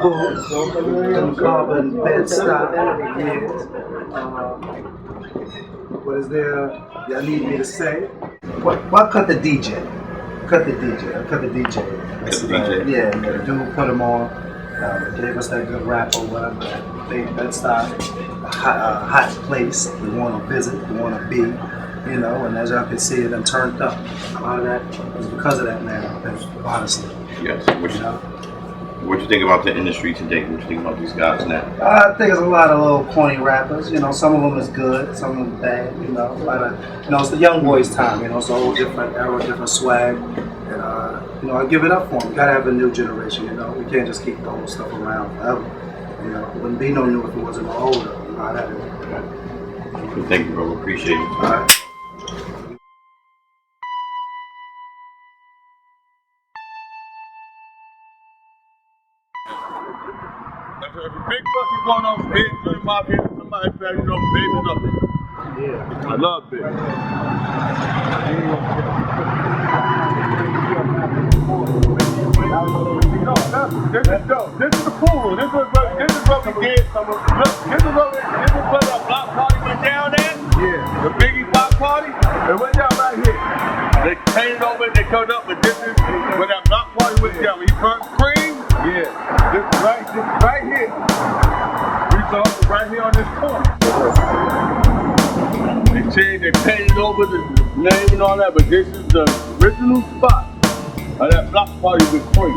boots, them carbon bed style, yes. What is there y'all need me to say? What cut the DJ? Cut the DJ. I cut the DJ. Yeah, the dude put him on. Gave us that good rap or whatever. That style. A hot place we want to visit, we want to be, you know, and as y'all can see, it done turned up. A lot of that is because of that, man, honestly. Yes. What you think about the industry today? What you think about these guys now? I think it's a lot of little corny rappers, you know, some of them is good, some of them bad, you know, a lot of, you know, it's the young boys' time, you know, it's a whole different era, different swag, and, you know, I give it up for them. You gotta have a new generation, you know, we can't just keep the old stuff around forever, you know, it wouldn't be no new if it wasn't no older, you know how that is. Well, thank you, bro, appreciate it. All right. If a big fucking going on big in my opinion, somebody said, you know, baby's up there. Yeah. I love big. No, this is dope. This is the pool. This is what we did. Look, this is what the block party went down at. Yeah. The Biggie block party. It went down right here. They painted over it, they covered up, but this is where that block party went down. When you burnt cream. Yeah, this right here. We saw it right here on this corner. They painted over the name and all that, but this is the original spot of that block party with cream.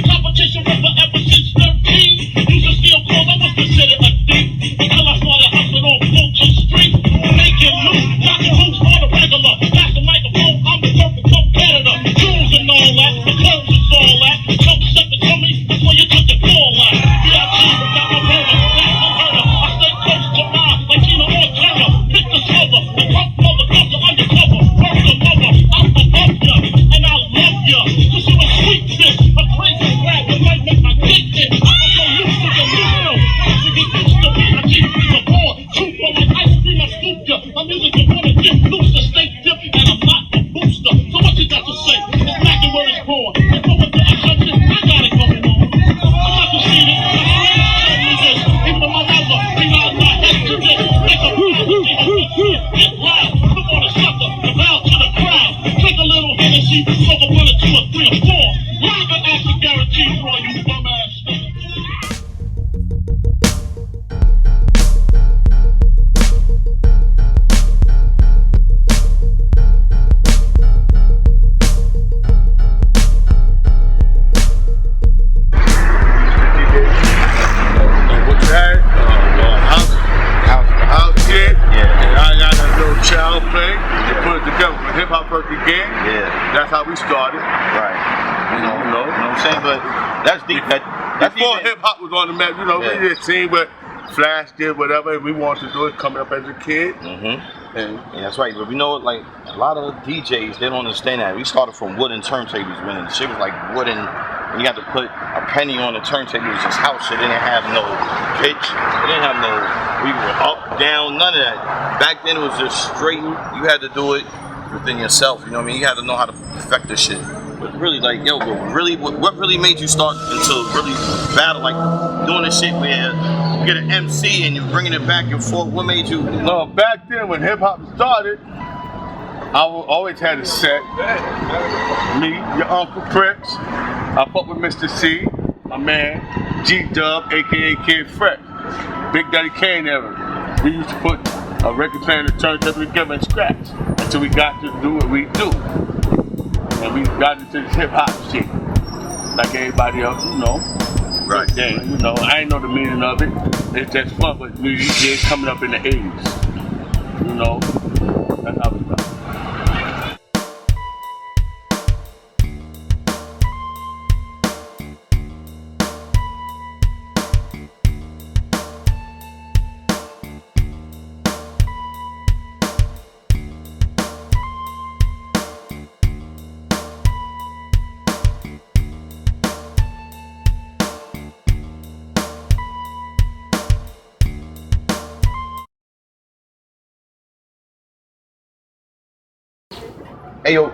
Competition was forever since 13. Used to steal clothes, I was considered a thief. Until I started hustling on Fulton Street. Making loose, knocking loose on the regular. Pass the microphone, I'm the perfect competitor. Tools and all that, the clothes is all that. Come step it to me, that's where you took the ball at. B.I.G. without my burner, that's my burner. I stay close to mine, like Tina or Turner. Pick the silver, the pump motherfucker undercover. Work the mother, I'm above ya, and I love ya. Cause you a sweet bitch, a crazy rap that might make my dick itch. I'm so used to the music, to get used to me, I keep you the ball. Truth on my ice cream, I scoop ya. My music you wanna get loose, the state dip, and I'm not a booster. So what you got to say? It's black and where it's born. And so what the assumption, I got it going on. I'm not conceited, my friends tell me this. Even my mother, we know my head to this. Make a get loud, look on a sucker, and bow to the crowd. Take a little Hennessy, smoke a 1 or 2 or 3 or 4. Live and acid guaranteed for all you bum ass niggas. Hip-hop first began. Yeah. That's how we started. Right. You know what I'm saying? But that's deep. That's before hip-hop was on the map, you know, we just seen what Flash did, whatever, and we wanted to do it coming up as a kid. And that's right. But we know, like, a lot of DJs, they don't understand that. We started from wooden turntables when the shit was like wooden, and you had to put a penny on the turntable. It was just house shit. They didn't have no pitch. They didn't have no, we were up, down, none of that. Back then it was just straight. You had to do it within yourself, you know what I mean? You had to know how to perfect this shit. But really, like, yo, but really, what really made you start into really battle, like doing this shit where you get an MC and you're bringing it back and forth? What made you? No, back then when hip hop started, I always had a set. Me, your Uncle Prince. I fuck with Mr. C, my man, G-Dub, aka Kid Fresh, Big Daddy Kane era. We used to put a record player and a turntable together and scratch until we got to do what we do. And we got into this hip hop shit. Like everybody else, you know. Right. Then, you know, I ain't know the meaning of it. It's just fun, but you did coming up in the 80s. You know, that's how we got. Hey yo,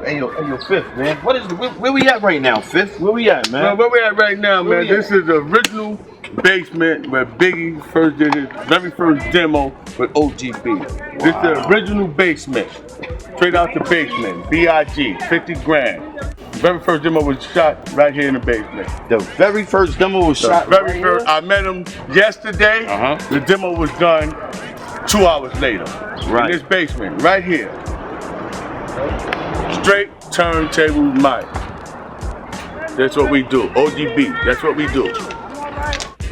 Fifth, man. Where we at right now, Fifth? Where we at, man? Well, where we at right now, man? This is the original basement where Biggie first did his very first demo with OGB. This is the original basement. Straight out the basement. B.I.G. 50 grand. The very first demo was shot right here in the basement. The very first demo was shot very first. I met him yesterday. The demo was done 2 hours later. Right. In this basement, right here. Straight turntable mic. That's what we do. OGB. That's what we do.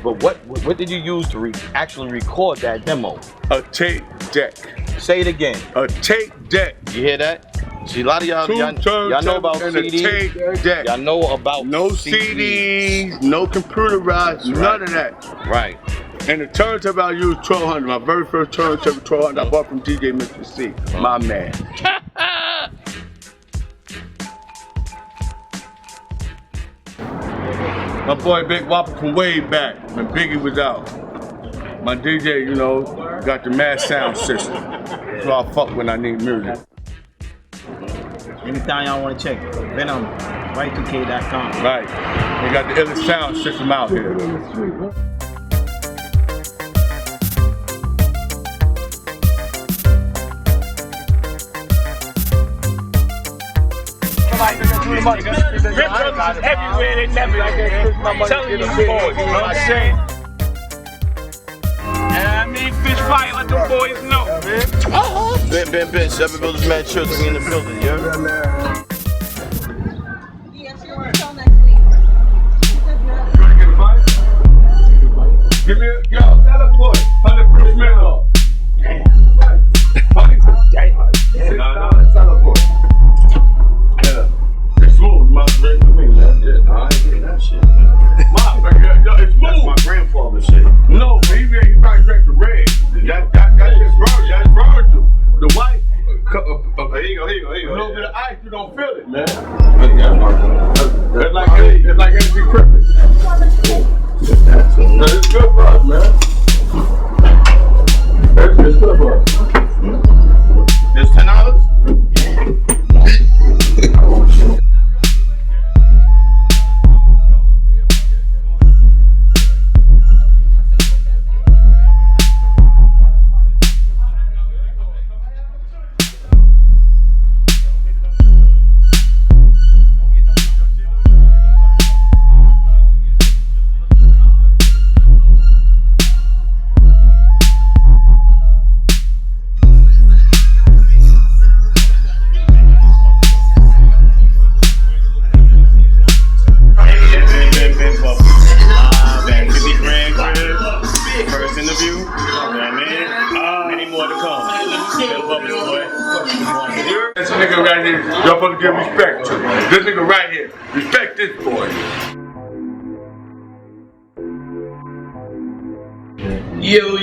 But what did you use to actually record that demo? A tape deck. Say it again. A tape deck. You hear that? See, a lot of y'all know about CDs. Tape deck. Y'all know about no CDs, no computerized, none of that. Right. And the turntable I used 1200. My very first turntable 1200 I bought from DJ Mr. C. My man. My boy Big Whopper from way back when Biggie was out. My DJ, you know, got the mad sound system. So I fuck when I need music. Anytime y'all want to check, Venom, y2k.com. Right. They got the illest sound system out here. Rip everywhere, they never telling you boys, you know what I'm saying? And I need fish fire, let the boys know, man. Ben, Seven Builders Mad Children, we in the building, you heard? Yes, you'll until next week. Give me a teleport. 100% off. Teleport. Yeah. It's smooth. My drink to me, man. Yeah, I ain't getting that shit. It's smooth. That's my grandfather's shit. No, he probably drank the red. That's barbecue. The white. Here you go. A little bit of ice, you don't feel it, man. That's It's like energy crippin'. It's good for us, man. It's good for us. There's $10? This nigga right here, y'all supposed to give respect to. This nigga right here, respect this boy. Yo,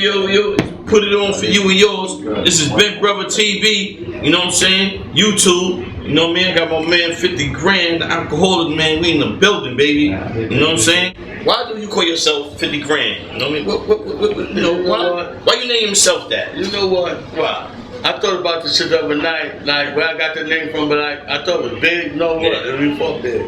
put it on for you and yours. This is Big Brother TV, you know what I'm saying? YouTube, you know what I mean? I got my man 50 grand, the alcoholic man, we in the building, baby. You know what I'm saying? Why do you call yourself 50 grand? You know what I mean? Why you name yourself that? You know what? Why? I thought about this shit the other night, like where I got the name from, but I thought it was big. You know what? It was fuck big.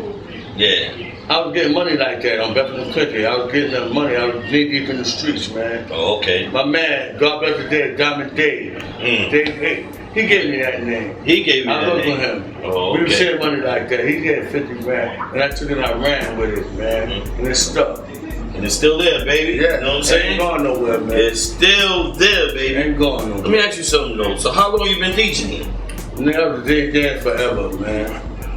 Yeah. I was getting money like that on Bethlehem Country. I was getting that money. I was knee deep in the streets, man. Oh, okay. My man, God bless the dead, Diamond Dave. Dave, he gave me that name. He gave you that name? I worked with him. Oh, okay. We were sharing money like that. He had 50 grand, and I took it and I ran with it, man. And it's stuck. And it's still there, baby. Yeah, you know what I'm saying? Ain't going nowhere, man. It's still there, baby. Ain't going nowhere. Let me ask you something though. So how long you been DJing? Nigga, I was DJing forever, man.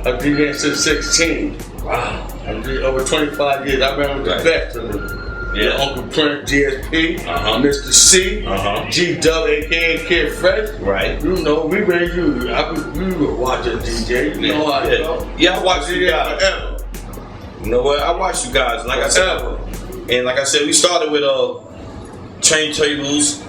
I was DJing since 16. Wow. I did over 25 years. I ran with the best of them. Yeah. Uncle Prince, GSP, Mr. C, G-Dub, a.k.a. Kid Fresh. Right. You know, we raised you. We were watching DJ. You know how I go. Yeah, I watched you guys. Forever. You know what? I watched you guys. Like I said, we started with turntables.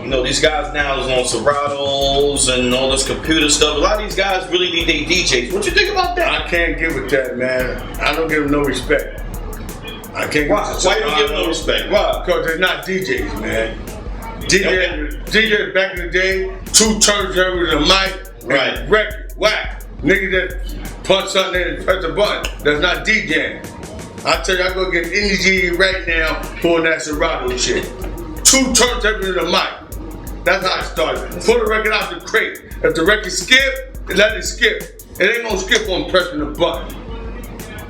You know, these guys now is on Seratos and all this computer stuff. A lot of these guys really need their DJs. What you think about that? I can't give it that, man. I don't give them no respect. I can't give Why you don't give them no respect? Why? Because they're not DJs, man. DJs back in the day, 2 turntables and a mic, Right. and record, whack. Niggas that punch something in and press a button, that's not DJing. I tell you, I go get any G right now pulling that Serato shit. 2 turntables in the mic. That's how I started. Pull the record out the crate. If the record skip, let it skip. It ain't gonna skip on pressing the button.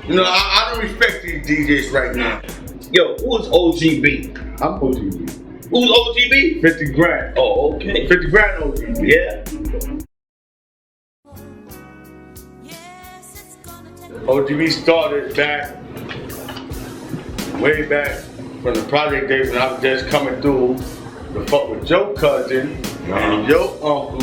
You know, I don't respect these DJs right now. Yo, who's OGB? I'm OGB. Who's OGB? 50 grand. Oh, okay. 50 grand OGB. Yeah. OGB started back, way back from the project days when I was just coming through to fuck with your cousin and your uncle.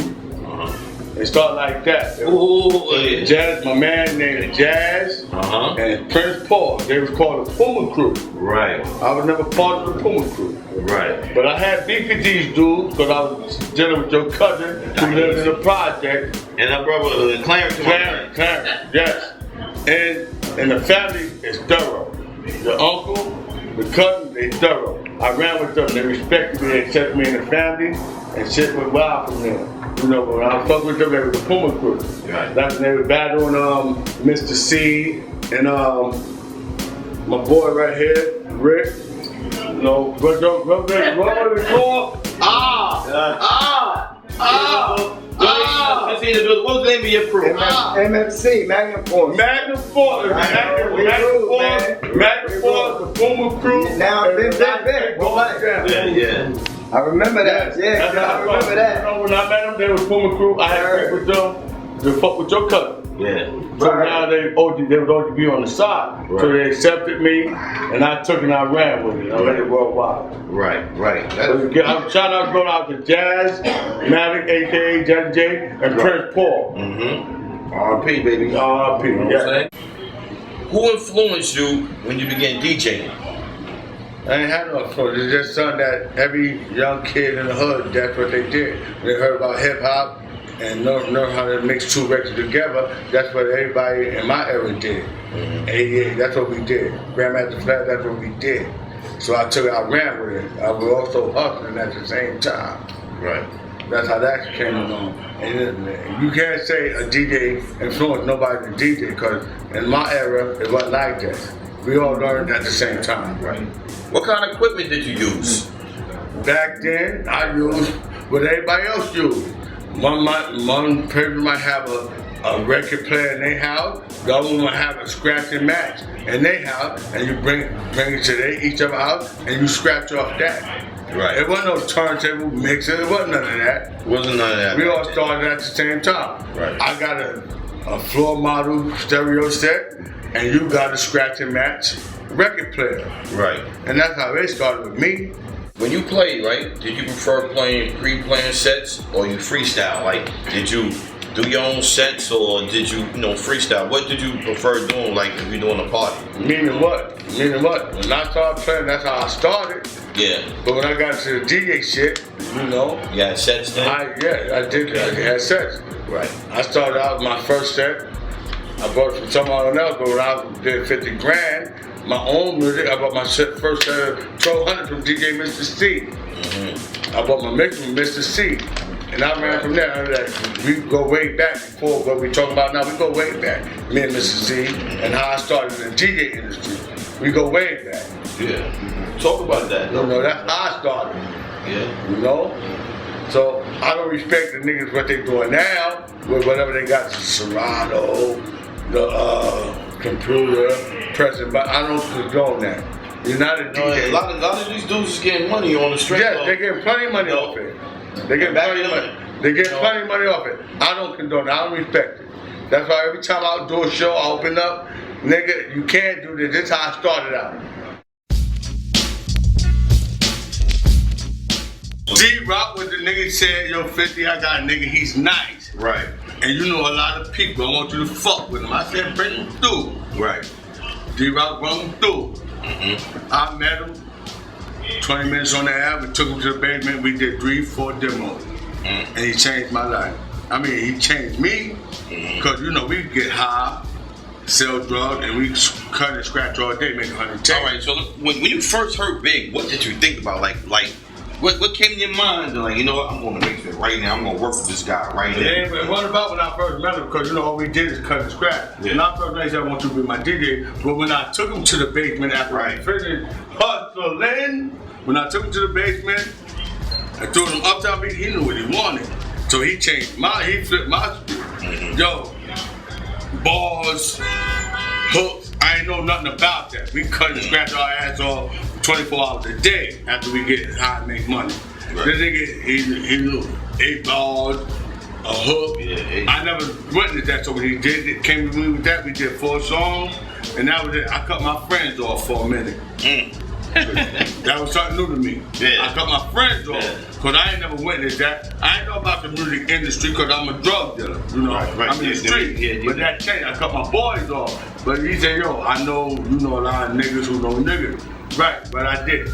It started like that. Ooh, Jazz, my man named Jazz and Prince Paul. They was called the Puma Crew. Right. I was never part of the Puma Crew. Right. But I had beef with these dudes because I was dealing with your cousin who lived in the project. And her brother, Clarence. Clarence, yes. And the family is thorough. The uncle, the cousin, they thorough. I ran with them. They respected me. They accepted me in the family, and shit went wild from there. You know, when I was fucking with them, they were the Puma Crew. Right. That's when they were battling Mr. C and my boy right here, Rick. You know, what was it called? What was the name of your crew? MFC, Magnum Force. Magnum Force, the Puma Crew. Now, been. Yeah. I remember that. Yeah, I remember that. You know, when I met them, they were Puma Crew. I had beef with them to fuck with your cousin. Yeah. So now they would already be on the side. So they accepted me, and I took it and I ran with it. I let it worldwide. Right. I'm trying to go out to Jazz, Malik, aka Jazzy J, and Prince Paul. R.I.P. baby. R.I.P. You know what I'm saying? Who influenced you when you began DJing? I ain't had no influence. It's just something that every young kid in the hood, that's what they did. They heard about hip-hop and know how to mix 2 records together. That's what everybody in my era did. 88, that's what we did. Grandmaster Flat, that's what we did. So I ran with it. I was also hustling at the same time. Right. That's how that came along. And you can't say a DJ influenced nobody to DJ, because in my era, it wasn't like that. We all learned at the same time. Right. What kind of equipment did you use? Back then, I used what everybody else used. One person might have a record player in their house, the other one might have a scratch and match in their house, and you bring it to each other house, and you scratch off that. Right. It wasn't no turntable mixer, it wasn't none of that. Wasn't none of that. We all started at the same time. Right. I got a floor model stereo set, and you got a scratch and match record player. Right. And that's how they started with me. When you played, right, did you prefer pre-playing sets or you freestyle? Like, did you do your own sets or did you freestyle? What did you prefer doing, like, if you're doing a party? Meaning what? When I started playing, that's how I started. Yeah. But when I got to the DJ shit, You had sets then? I had sets. Right. I started out with my first set. I bought it from someone else, but when I did 50 grand, my own music, I bought my first set of 1200 from DJ Mr. C. I bought my mix from Mr. C. And I ran from there. We go way back before what we talking about now. We go way back. Me and Mr. C and how I started in the DJ industry. We go way back. Yeah. Talk about that. You know, that's how I started. Yeah. You know? So I don't respect the niggas what they doing now with whatever they got, the Serato, the computer, pressing, but I don't condone that. You're not a DJ. A lot of these dudes is getting money on the street. Yes, they're getting plenty of money off it. They get plenty of money. They get plenty of money off it. I don't condone it. I don't respect it. That's why every time I do a show, I open up, nigga, you can't do this. This is how I started out. D-Rock was the nigga said, yo, 50, I got a nigga, he's nice. Right. And you know a lot of people, I want you to fuck with him. I said, bring him through. Right. D-Rock brought him through. I met him, 20 minutes on the air, we took him to the basement, we did 3-4 demos. And he changed my life. I mean, he changed me, because you know, we get high, sell drugs, and we cut and scratch all day, make 110. All right, so when you first heard Big, what did you think about? Like what came to your mind? To like, you know what, I'm going to basement right now. I'm going to work with this guy right now. Yeah, but what about when I first met him? Because you know all we did is cut and scratch. Yeah. And I first met him, I said, I want you to be my DJ. But when I took him to the basement after I finished hustling, when I took him to the basement, I threw him uptown beat, he knew what he wanted. So he changed he flipped my speed. Yo, bars, hooks, I ain't know nothing about that. We cut and scratch our ass off 24 hours a day after we get high and make money. Right. This nigga, he knew 8 bars, a hook. Yeah, I never witnessed that, so when he did it, came to me with that, we did 4 songs, and that was it. I cut my friends off for a minute. That was something new to me. Yeah. I cut my friends off, because I ain't never witnessed that. I ain't know about the music industry, because I'm a drug dealer, you know. Right. I'm in the street, but that changed. I cut my boys off. But he said, yo, I know you know a lot of niggas who know niggas. Right, but I did.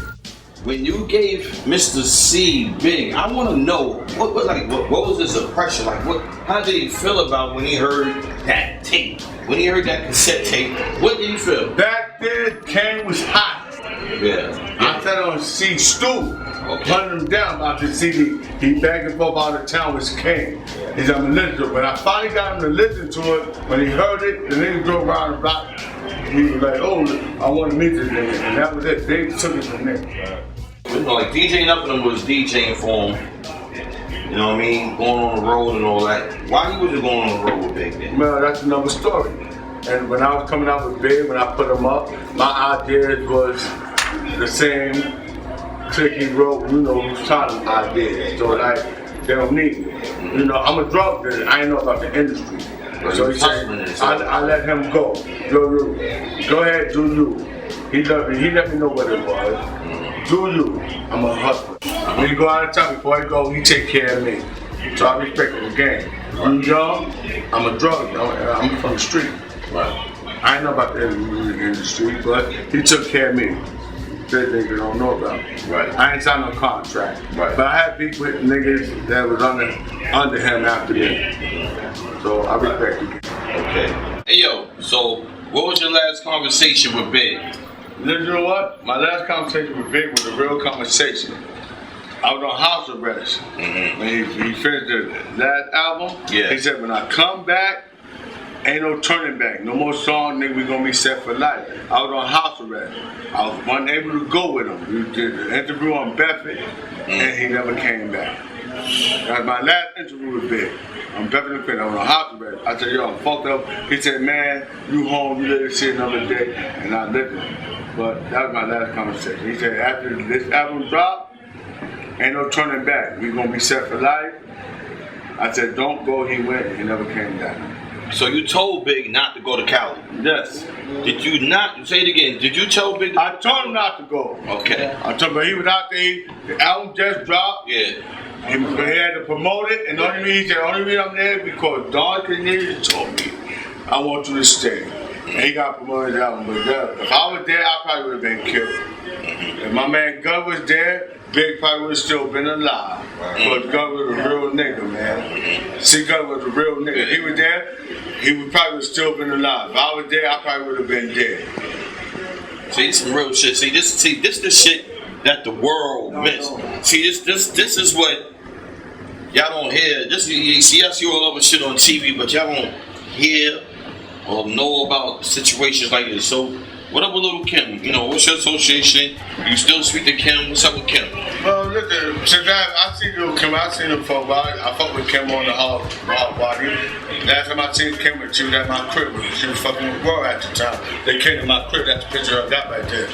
When you gave Mr. C Big, I want to know what was his impression like? How did he feel about when he heard that tape? When he heard that cassette tape, what did he feel? Back then, Kane was hot. Yeah. I sat on C stool, hunting him down about the CD. He back and forth out of town with Kane. He said, I'm gonna listen to it. When I finally got him to listen to it, when he heard it, the nigga drove around the block. He was like, oh, I want to meet this nigga. And that was it. Big took it from there. You know, like DJing up and was DJing for him. You know what I mean? Going on the road and all that. Why he wasn't going on the road with Big then? Well, that's another story. And when I was coming out with Big, when I put him up, my ideas was the same click he wrote, you know, who's trying ideas. So like, they don't need me. You know, I'm a drug dealer. I ain't know about the industry. So he said, I let him go. Go ahead, do you. He let me know what it was. Do you. I'm a hustler. When he go out of town, before he go, he take care of me. So I respect the game. You young, I'm a drug dealer. I'm from the street. Right. I ain't know about the music industry, but he took care of me. That nigga don't know about me. Right. I ain't signed no contract. Right. But I had beef with niggas that was under him after me. So I respect you. Okay. Hey yo, so what was your last conversation with Big? You know what? My last conversation with Big was a real conversation. I was on house arrest. When he finished the last album, he said, when I come back, ain't no turning back. No more song, nigga, we gonna be set for life. I was on house arrest. I was unable to go with him. We did the interview on Bedford, and he never came back. That was my last interview with Big. I'm Bedford and Quinn. I was on house arrest. I said, yo, I'm fucked up. He said, man, you home, you let this shit another day, and I lived it. But that was my last conversation. He said, after this album dropped, ain't no turning back. We gonna be set for life. I said, don't go. He went. He never came back. So you told Big not to go to Cali? Yes. Did you not? Say it again. Did you tell Big? I told him not to go. Okay. I told him, but he was out there. The album just dropped. Yeah. He had to promote it, and the only reason I'm there because Don Cornelius told me, I want you to stay. And he got promoted the album. But if I was there, I probably would have been killed. If my man Gun was there, Big probably would have still been alive. Because Gun was a real nigga, man. See, Gun was a real nigga. If he was there, he would probably have still been alive. If I was there, I probably would have been dead. See, this some real shit. See, this the shit that the world missed. See, this is what y'all don't hear. This you see us all over shit on TV, but y'all don't hear or know about situations like this. So, what up with Little Kim? You know, what's your association? You still speak to Kim? What's up with Kim? Well, listen, since I see Little Kim, I seen her for a while. I fucked with Kim on the hard body. Last time I seen Kim, she was at my crib. She was fucking with Roy at the time. They came to my crib. That's the picture I got right there.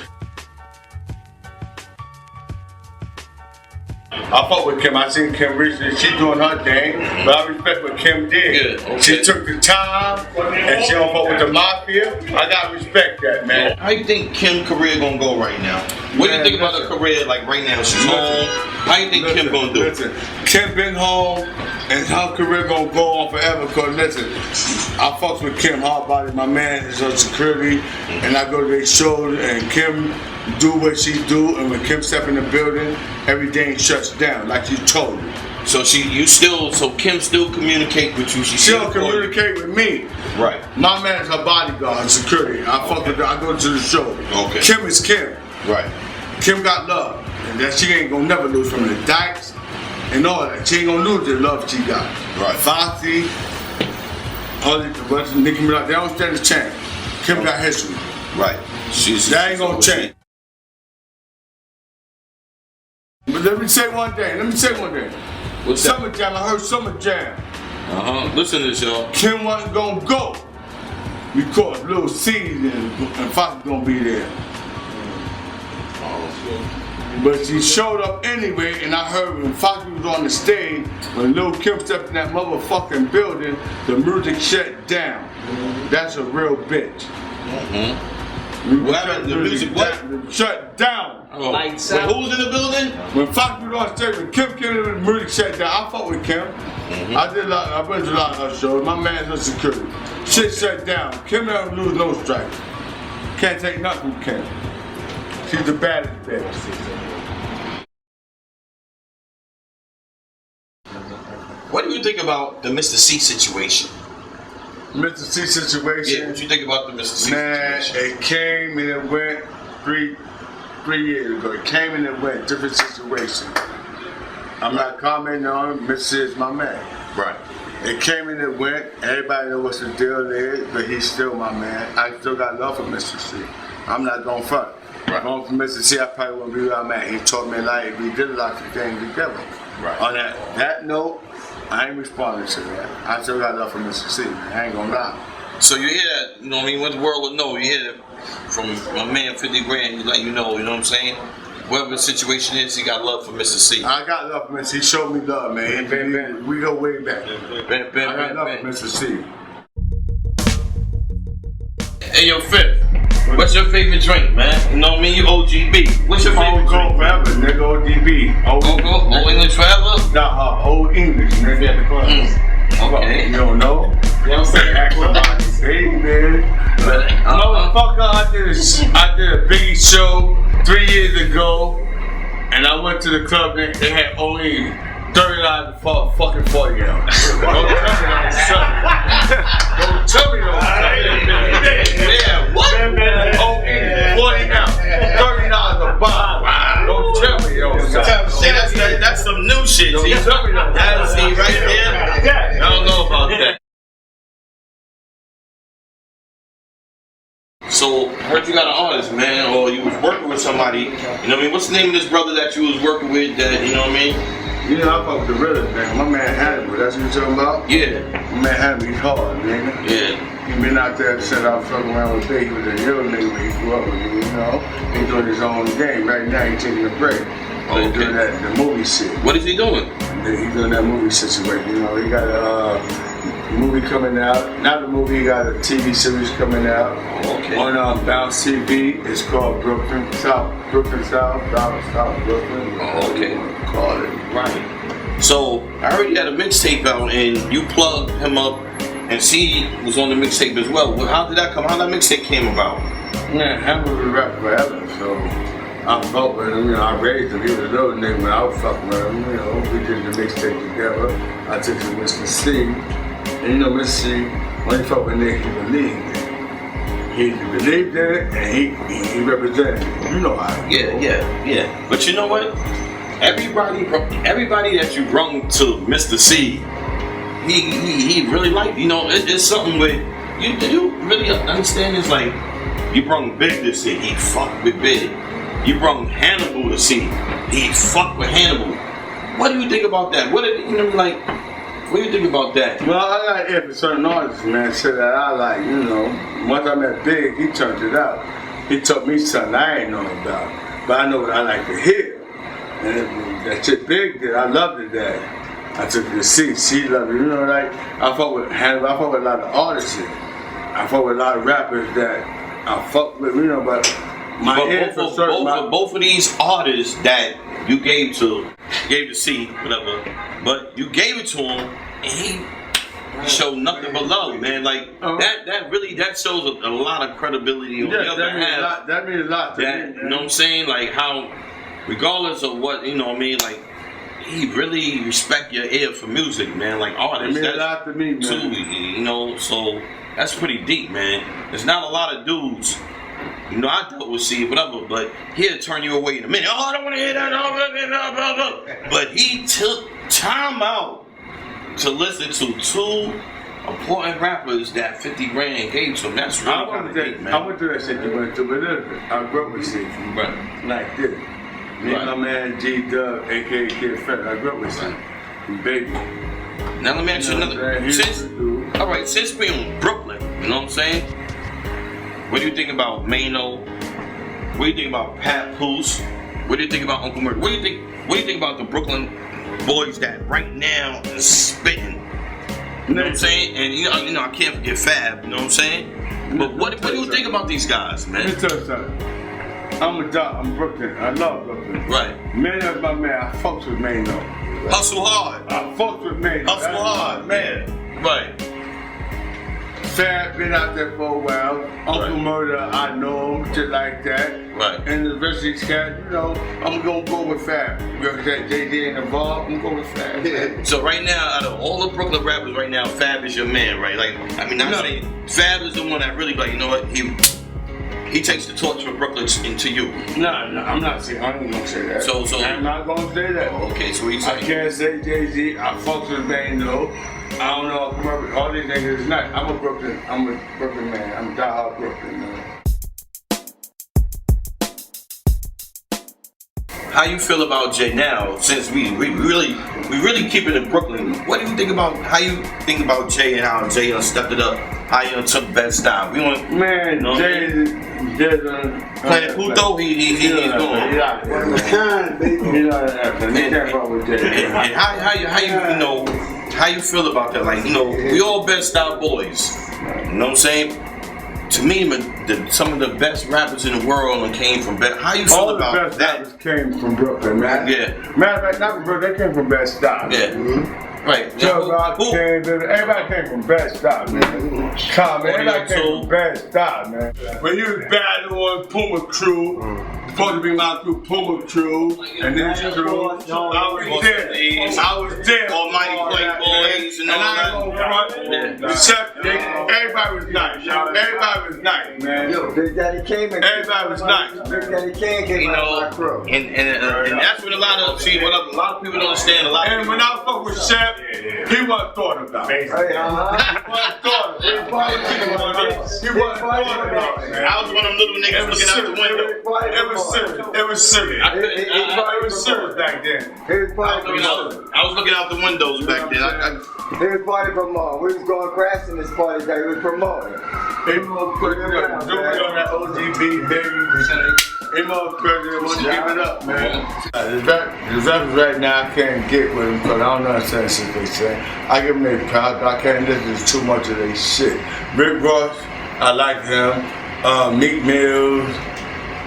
I fuck with Kim. I seen Kim recently. She doing her thing, but I respect what Kim did. Okay. She took the time, and she don't fuck with the mafia. I gotta respect that, man. How you think Kim's career gonna go right now? What do you think about her career like right now? She's home. How you think Kim gonna do? Listen, Kim been home, and her career gonna go on forever. Cause listen, I fucks with Kim hard body. My man is on security, and I go to their shows, and Kim do what she do, and when Kim step in the building, everything shuts down, like you told me. So Kim still communicate with you. She don't communicate with me. Right. My man's her bodyguard, security. I fuck with her. I go to the show. Okay. Kim is Kim. Right. Kim got love. And that she ain't gonna never lose from the Dykes and all that. She ain't gonna lose the love she got. Right. Foxy, all the rest of Nicki Minaj, they don't stand a chance. Kim got history. Right. That ain't gonna change. But let me say one thing. What's that? Summer Jam, I heard Summer Jam. Listen to this, y'all. Kim wasn't gonna go because Lil C and Fox gonna be there. But she showed up anyway, and I heard when Fox was on the stage, when Lil Kim stepped in that motherfucking building, the music shut down. That's a real bitch. What happened? The music what? Shut down. Lights Wait, out. who was in the building? When Fox was on stage, when Kim came in, the music shut down. I fuck with Kim. I went to a lot of her shows. My man's on security. Shit shut down. Kim don't lose no strikes. Can't take nothing from Kim. She's the baddest bitch. What do you think about the Mr. C situation? Mr. C situation. Yeah, what you think about the Mr. C Man, situation? it came and it went 3 years ago. It came and it went, different situation. I'm not commenting on it. Mr. C is my man. Right. It came and it went. Everybody knows what the deal is, but he's still my man. I still got love for Mr. C. I'm not going front. Right. Going for Mr. C, I probably wouldn't be where I'm at. He taught me life. We did a lot of things together. Right. On that note, I ain't responding to that. I still got love for Mr. C, man. I ain't gonna lie. So you hear that, you know what I mean? What the world will know, you hear that from my man 50 grand, he let you know what I'm saying? Whatever the situation is, he got love for Mr. C. I got love for Mr. C. He showed me love, man. We go way back. Ben, I got love for Mr. C. Hey, yo, Fifth, what's your favorite drink, man? You know what I mean? You OGB. What's your favorite Old drink? forever, nigga. ODB. Old English forever? Nah, Old English, nigga. Okay. You don't know? You know what I'm saying? Ask somebody. Hey, man. Motherfucker, I did a Biggie show 3 years ago, and I went to the club and they had only $30 for fucking 40 ounce. Don't tell me that was something. Don't tell me that was something. Yeah, what? Oh, 40 ounce. $30 a bottle. Don't tell me that was something. See, that's some new shit. Don't See, tell me that was see right there? I don't know about that. So, I heard you got an artist, man, or you was working with somebody. You know what I mean? What's the name of this brother that you was working with that, you know what I mean? You know, I fuck with the realest, man. My man Hannibal, that's what you talking about? Yeah. My man Hannibal, he's hard, nigga. Yeah. He been out there since I was fucking around with Big. He was a real nigga when he grew up with me, you know? He doing his own game. Right now, he taking a break. So he doing that, the movie shit. What is he doing? He doing that movie situation, you know? He got a movie coming out. Not a movie, he got a TV series coming out. Okay. On Bounce TV. It's called Brooklyn South, Brooklyn. Okay. Call it. Right. So, I heard you had a mixtape out and you plugged him up and C was on the mixtape as well. How did that come? How that mixtape came about? Man, Hannibal was rapping forever, so I fucked with him, you know, I raised him. He was a little nigga when I was fucking with him, you know. We did the mixtape together. I took him to Mr. C. And you know, Mr. C, when he fucked with nigga, he believed it. He believed in it, and he represented it. You know how it goes. Yeah. But you know what? Everybody that you brung to Mr. C, he really liked, you know, it's something with, you really understand it's like, you brung Big to C, he fucked with Big. You brung Hannibal to C, he fucked with Hannibal. What do you think about that? What do you think about that? Well, I like it for certain artists, man, shit that I like, you know. Once I met Big, he turned it out. He taught me something I ain't know about, but I know what I like to hear. And that shit Big did, I loved it that. I took it to C loved it, you know, like, I fuck with Hannibal, I fuck with a lot of artists. I fuck with a lot of rappers that I fuck with, you know, but both of these artists that you gave to C, whatever, but you gave it to him and he showed nothing but love, man. Like that shows a lot of credibility on the other half. That means a lot to me, man. You know what I'm saying? Like how, regardless of what, you know what I mean, like he really respect your ear for music, man. Like artists. It means a lot to me, man. Too, you know, so that's pretty deep, man. There's not a lot of dudes You know, I dealt with C, whatever, but he'll turn you away in a minute. Oh, I don't want to hear that. Blah, blah, blah. But he took time out to listen to two important rappers that 50 grand gave to him. That's really kind of deep, man. I went through that shit you went through, but listen, I grew up with C. Right. Like this. Me and my man G-Dub, a.k.a. Kid Fed, I grew up with C. Baby. Now let me ask you another. Since we're in Brooklyn, you know what I'm saying? What do you think about Mano? What do you think about Pat Poose? What do you think about Uncle Murder? What do you think about the Brooklyn boys that right now is spitting? You know what I'm saying? And you know I can't forget Fab, you know what I'm saying? But what do you think about these guys, man? Let me tell you something. I'm Brooklyn. I love Brooklyn. Right. Mano's my man. I fucks with Mano. Hustle hard. I fucks with Mano. Hustle hard, man. Right. Fab been out there for a while. Uncle Murder, I know him, just like that. Right. And the rest of these cats, you know, I'm gonna go with Fab. Because that JD involved, I'm gonna go with Fab. Yeah. So right now, out of all the Brooklyn rappers right now, Fab is your man, right? Like, I mean, I'm saying Fab is the one that really, like, you know what, he takes the torch from Brooklyn into you. No, I'm not saying, I ain't gonna say that. So I'm not gonna say that. Okay, so what you saying? I can't say Jay-Z, I fucks with Mano. I don't know, all these niggas is not. I'm a Brooklyn man. I'm a diehard Brooklyn man. How you feel about Jay now? Since we really keep it in Brooklyn. What do you think about how you think about Jay and how Jay stepped it up? How you took Bed-Stuy? We want man, Jay's Planet Pluto. He's going. Yeah, he's not an He can't fuck with Jay. And how you feel about that? Like, you know, we all Bed-Stuy boys. You know what I'm saying? To me, some of the best rappers in the world came from Bed. How you feel about that? All the best rappers came from Brooklyn, man. Yeah. Matter of fact, not from Brooklyn, they came from Bed-Stuy. Yeah. Mm-hmm. Right. Joe Rock came, everybody came from Bed-Stuy, man. Come, man, everybody came from Bed-Stuy, man. When you was bad on Puma Crew, supposed to be my crew, Puma Crew, and then Crew, I was there. Almighty Playboys and all I ain't gonna front, except everybody was nice. Everybody was nice, man. Yo, Big Daddy came and everybody was nice. Big Daddy came out of my crew. And that's what a lot of people don't understand. And when I fuck with Shep, he wasn't thought about. He wasn't thought about. He wasn't thought about. I was one of them little niggas looking out the window. It was serious. It was serious back then. I was looking out the windows back then. He was party promoting. We was going crash in this party that he was promoting. He was putting it on that OGB, baby. He motherfucker want to give it up, man. The rappers right now, I can't get with them because I don't understand shit they say. I give them their props, but I can't listen to too much of their shit. Rick Ross, I like him. Meek Mills,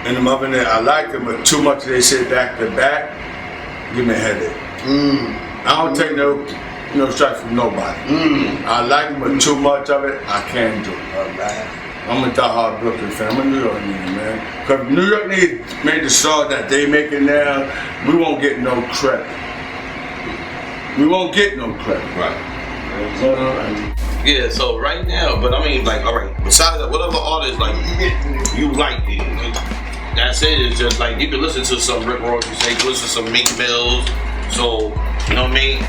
and them other niggas, I like them, but too much of their shit back to back, give me a headache. I don't take no strike from nobody. I like them, but too much of it, I can't do it. I'm a diehard Brooklyn fan. I'm a New York nigga, man. Because New York niggas made the song that they making now, we won't get no credit. We won't get no credit. Right. Yeah, so right now, but I mean, like, all right, besides that, whatever artist, like, you like, that's it. It's just like, you can listen to some Rick Ross, you can listen to some Meek Mills. So, you know what I mean?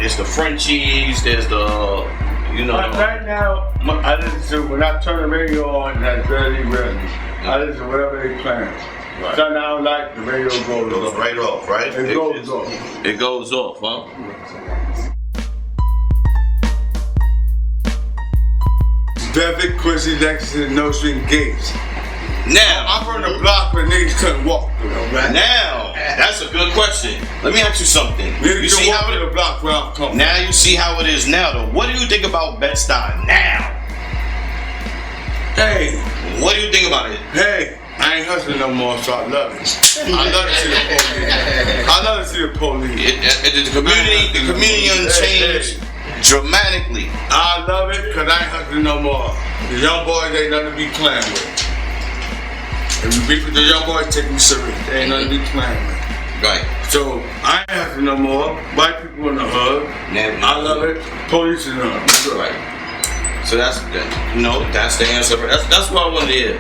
It's the Frenchies, there's the, you know. Right now, I listen to, when I turn the radio on, that's very rarely. I listen to whatever they playing. Right. Something I don't like, the radio goes right off, right? It goes off. It goes off, huh? Devitt, Quincy, Lexington, No String Gates. Now, I'm from the block where niggas couldn't walk through. Right? Now, that's a good question. Let me ask you something. You see how the block where I'm coming. Now you see how it is now, though. What do you think about Bed-Stuy now? Hey, what do you think about it? Hey, I ain't hustling no more, so I love it. I love to see the police. I love to see the police. The community unchanged dramatically. I love it because I ain't hustling no more. The young boys ain't nothing to be playing with. If you beef with the young boys, take me serious. They ain't nothing to be playing with. Right. So I ain't hustling no more. White people in the hood. I love it. Police in the hood. Right. So that's the answer. That's what I wanted to hear.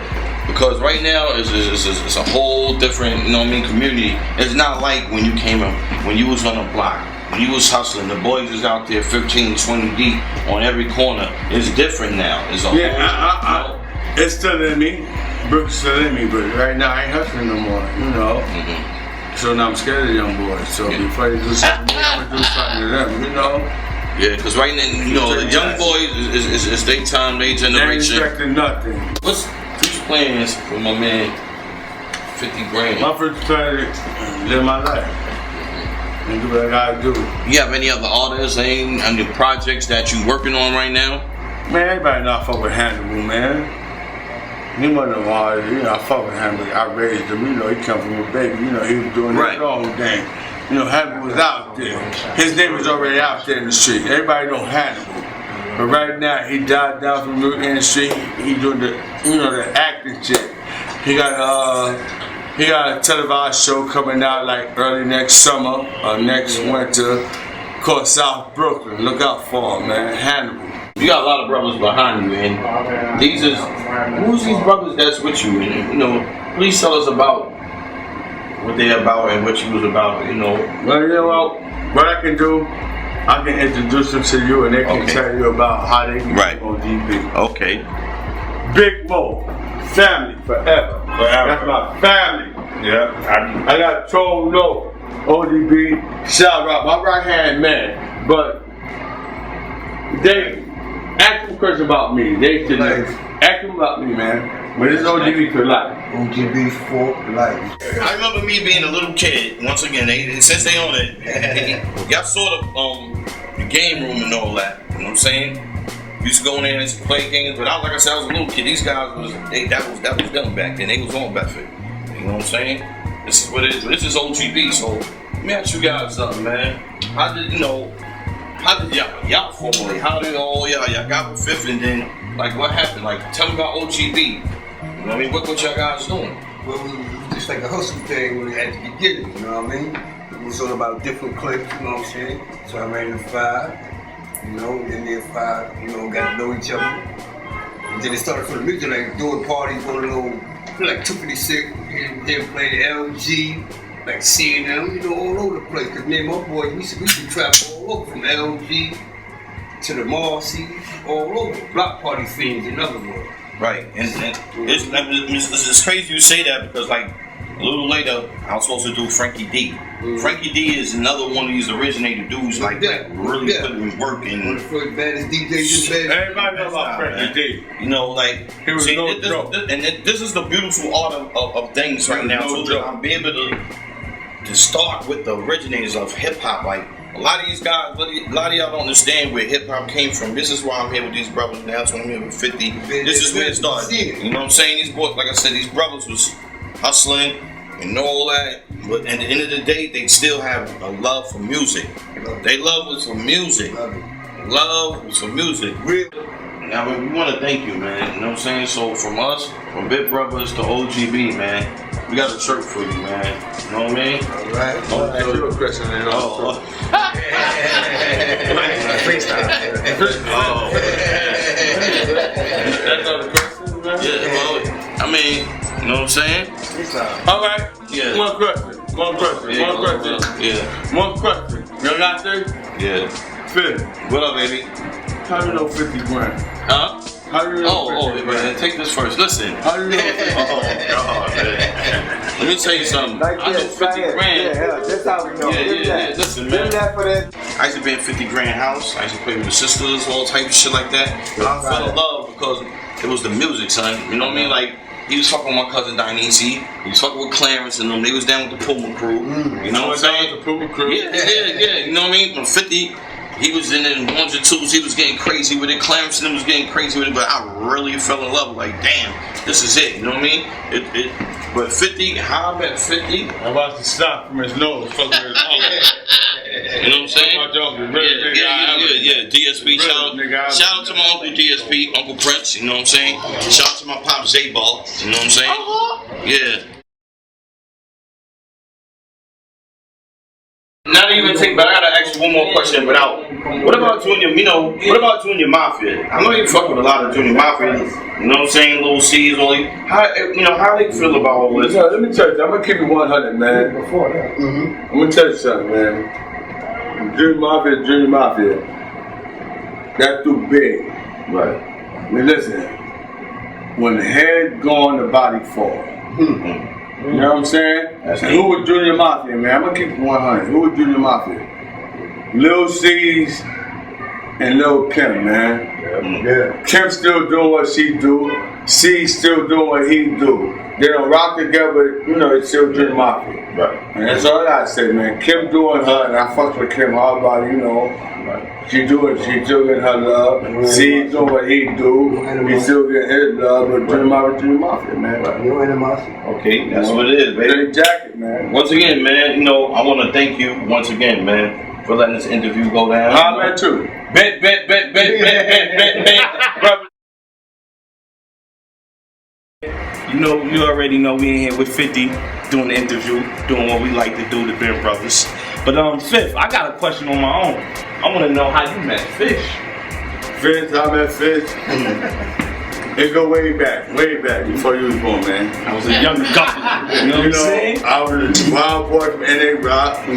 Because right now it's a whole different, you know what I mean, community. It's not like when you came up, when you was on the block, when you was hustling, the boys was out there 15, 20 deep on every corner. It's different now. It's a whole, it's still in me. Brooks still in me, but right now I ain't hustling no more, you know. So now I'm scared of young boys. So before they do something, I'm gonna do something to them, you know. Yeah, because right now, you know, the young boys is their time, their generation. They ain't expecting nothing. What's future plans for my man 50 Grand? My first plan is live my life and do what I gotta do. You have any other artists, any projects that you working on right now? Man, everybody know I fuck with Hannibal, man. He wasn't a artist, you know, I fuck with Hannibal. I raised him, you know, he come from a baby, you know, he was doing his own thing. You know, Hannibal was out there. His name was already out there in the street. Everybody know Hannibal. But right now, he died down from the industry. He doing the, you know, the acting shit. He got a televised show coming out like early next summer or next winter called South Brooklyn. Look out for him, man. Hannibal. You got a lot of brothers behind you, and who's these brothers that's with you? And, you know, please tell us about what they're about and what you was about, you know. Well, you know what I can do, I can introduce them to you and they can tell you about how they get on DB. Okay. Big Mo, family forever. That's my family. Yeah. I got Troll No, ODB, shout out, my right hand man. But they ask them questions about me. They should ask them about me, man. But it's ODB for life. ODB for life. I remember me being a little kid. Once again, since they own it, y'all saw the game room and all that. You know what I'm saying? Used to go in there and play games, but like I said, I was a little kid. These guys that was them back then. They was on Bedford. You know what I'm saying? This is what it is. This is OGB. So let me ask you guys something, man. How did y'all formulate? How did all y'all got with Fifth, and then like what happened? Like tell me about OGB. You know what I mean? What y'all guys doing? Well, we was just like a hustle thing at the beginning, you know what I mean? It was all about different clips, you know what I'm saying? So I ran in 5, you know, and then 5, you know, got to know each other. And then it started from the music, like doing parties on a little, like 256, and then playing LG, like seeing them, you know, all over the place. Cause me and my boys, we used to travel all over from LG to the Marcy's, all over, block party scenes, in other words. Right, and it's crazy you say that because like a little later I was supposed to do Frankie D. Frankie D is another one of these originator dudes like really putting in work and one of the first baddest DJs in bed. Everybody knows about Frankie D. You know, like this is the beautiful art of things right now. So I'll be able to start with the originators of hip hop. Like a lot of these guys, a lot of y'all don't understand where hip hop came from. This is why I'm here with these brothers now. So I'm here with 50. This is where it started. You know what I'm saying? These boys, like I said, these brothers was hustling and all that. But at the end of the day, they still have a love for music. They love was for music. Love was for music. Now we want to thank you, man. You know what I'm saying? So from us, from Big Brothers to OGB, man, we got a shirt for you, man. You know what I mean? All right. I'll ask you a question. Freestyle. That's all the questions, man? Yeah, well, I mean, you know what I'm saying? All right. Yeah. One question. Yeah. One question. You got this? Yeah. Fifth. What up, baby? How do you know 50 grand? Huh? How do you know 50 grand? Man, take this first. Listen. How do you know 50 grand? Oh, God, man. Let me tell you something. Like I know 50 grand. Yeah, that's how we know. Yeah. Listen, man. That for that. I used to be in 50 grand house. I used to play with the sisters, all type of shit like that. I fell in love because it was the music, son. You know what I mean? Like, he was fucking with my cousin Dionyse. He was fucking with Clarence and them. They was down with the Puma crew. You know what I'm saying? The Puma crew. Yeah. You know what I mean? From 50, he was in the ones and twos. He was getting crazy with it. Clarence and them was getting crazy with it. But I really fell in love. Like, damn, this is it. You know what I mean? But 50, how I met 50? I watched the snot from his nose, fucking with his arm. You know what I'm saying? Yeah. DSP, shout out to my uncle DSP, Uncle Prince, you know what I'm saying? Shout out to my pop Z-Ball, you know what I'm saying? Yeah. Not even take, but I gotta ask you one more question. What about you and your, what about you and your mafia? I know you fuck with a lot of junior mafia. You know what I'm saying? Little C's, all these. How they feel about all this? Let me tell you, I'm gonna keep it 100, man. Before that, I'm gonna tell you something, man. Junior mafia. That's too big. Right. I mean, listen. When the head gone, the body fall. You know what I'm saying? And who was Junior Mafia, man? I'm gonna keep it 100. Who was Junior Mafia? Lil C's and Lil Kim, man. Yeah. Kim still doing what she do. C still doing what he do. They don't rock together, but it's still Junior Mafia. Right. And that's all I gotta say, man. Kim doing her, and I fuck with Kim hard body, She still getting her love. C doing what he do. He still getting his love, but Junior Mafia, man. Okay, that's what it is, baby. Big jacket, man. Once again, man, I want to thank you once again, man, for letting this interview go down. Man, too. Bet. You already know we in here with 50 doing the interview, doing what we like to do, the Ben Brothers. But Fifth, I got a question on my own. I want to know how you met Fish. I met Fish. It go way back before you was born, man. I was a young couple. You know what I'm saying? I was a wild boy from NA Rock.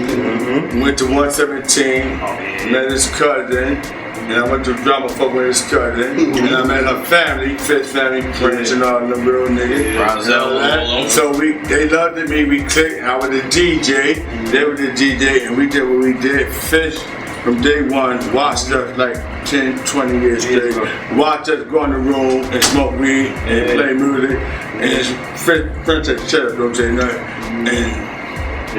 Went to 117. Met his cousin. And I went to drama fuck with his cousin. And I met her family, Fish family, friends and all them real niggas. So they loved me, we clicked. I was the DJ, they were the DJ, and we did what we did. Fish from day one watched us like 10, 20 years straight. Watched us go in the room and smoke weed and play music. And his friend said, shut up, don't say nothing.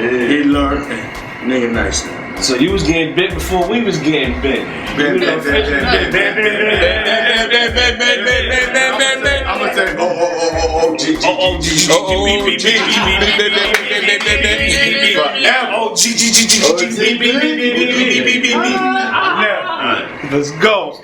And he learned, and nigga nice. So you was getting bit before we was getting bit. I'm gonna say, Let's go.